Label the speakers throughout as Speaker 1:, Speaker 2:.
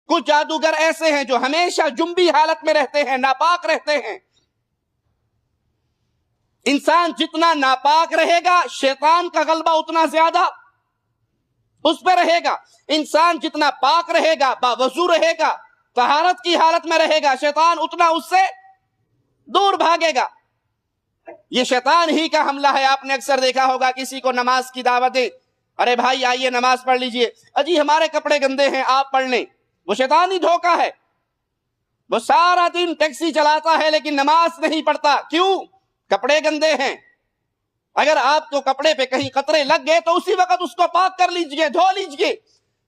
Speaker 1: کچھ جادوگر ایسے ہیں جو ہمیشہ جنبی حالت میں رہتے ہیں، ناپاک رہتے ہیں۔ انسان جتنا ناپاک رہے گا شیطان کا غلبہ اتنا زیادہ اس پہ رہے گا۔ انسان جتنا پاک رہے گا، باوضو رہے گا، طہارت کی حالت میں رہے گا، شیطان اتنا اس سے دور بھاگے گا۔ یہ شیطان ہی کا حملہ ہے۔ آپ نے اکثر دیکھا ہوگا کسی کو نماز کی دعوت دے، ارے بھائی آئیے نماز پڑھ لیجئے، اجی ہمارے کپڑے گندے ہیں آپ پڑھ لیں۔ وہ شیطانی دھوکہ ہے۔ وہ سارا دن ٹیکسی چلاتا ہے لیکن نماز نہیں پڑھتا، کیوں؟ کپڑے گندے ہیں۔ اگر آپ کو کپڑے پہ کہیں قطرے لگ گئے تو اسی وقت اس کو پاک کر لیجئے، دھو لیجئے۔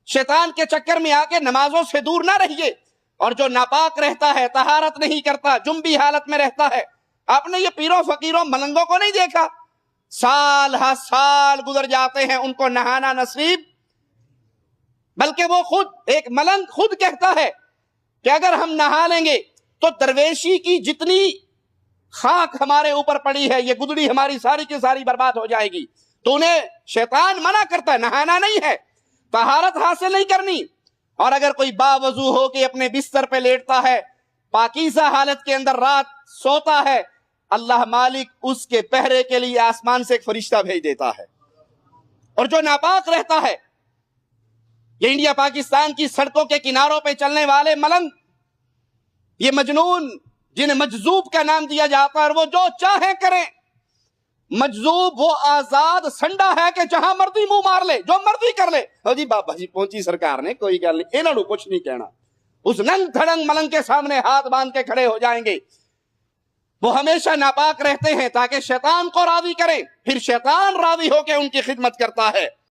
Speaker 1: شیطان کے چکر میں آ کے نمازوں سے دور نہ رہیے۔ اور جو ناپاک رہتا ہے، طہارت نہیں کرتا، جنبی حالت میں رہتا ہے، آپ نے یہ پیروں فقیروں ملنگوں کو نہیں دیکھا؟ سال ہر سال گزر جاتے ہیں، ان کو نہانا نصیب، بلکہ وہ خود ایک ملنگ خود کہتا ہے کہ اگر ہم نہا لیں گے تو درویشی کی جتنی خاک ہمارے اوپر پڑی ہے، یہ گدڑی ہماری ساری کی ساری برباد ہو جائے گی۔ تو انہیں شیطان منع کرتا ہے، نہانا نہیں ہے، طہارت حاصل نہیں کرنی۔ اور اگر کوئی باوضو ہو کے اپنے بستر پہ لیٹتا ہے، پاکیزہ حالت کے اندر رات سوتا ہے، اللہ مالک اس کے پہرے کے لیے آسمان سے ایک فرشتہ بھیج دیتا ہے۔ اور جو ناپاک رہتا ہے، یہ انڈیا پاکستان کی سڑکوں کے کناروں پہ چلنے والے ملنگ، یہ مجنون جنہیں مجذوب کا نام دیا جاتا ہے، اور وہ جو چاہیں کریں۔ مجذوب وہ آزاد سنڈا ہے کہ جہاں مرضی منہ مار لے، جو مرضی کر لے۔ ہو جی بابا جی پہنچی سرکار نے، کوئی گل نہیں، انہوں نے کچھ نہیں کہنا۔ اس ننگ دھڑنگ ملنگ کے سامنے ہاتھ باندھ کے کھڑے ہو جائیں گے۔ وہ ہمیشہ ناپاک رہتے ہیں تاکہ شیطان کو راضی کریں، پھر شیطان راضی ہو کے ان کی خدمت کرتا ہے۔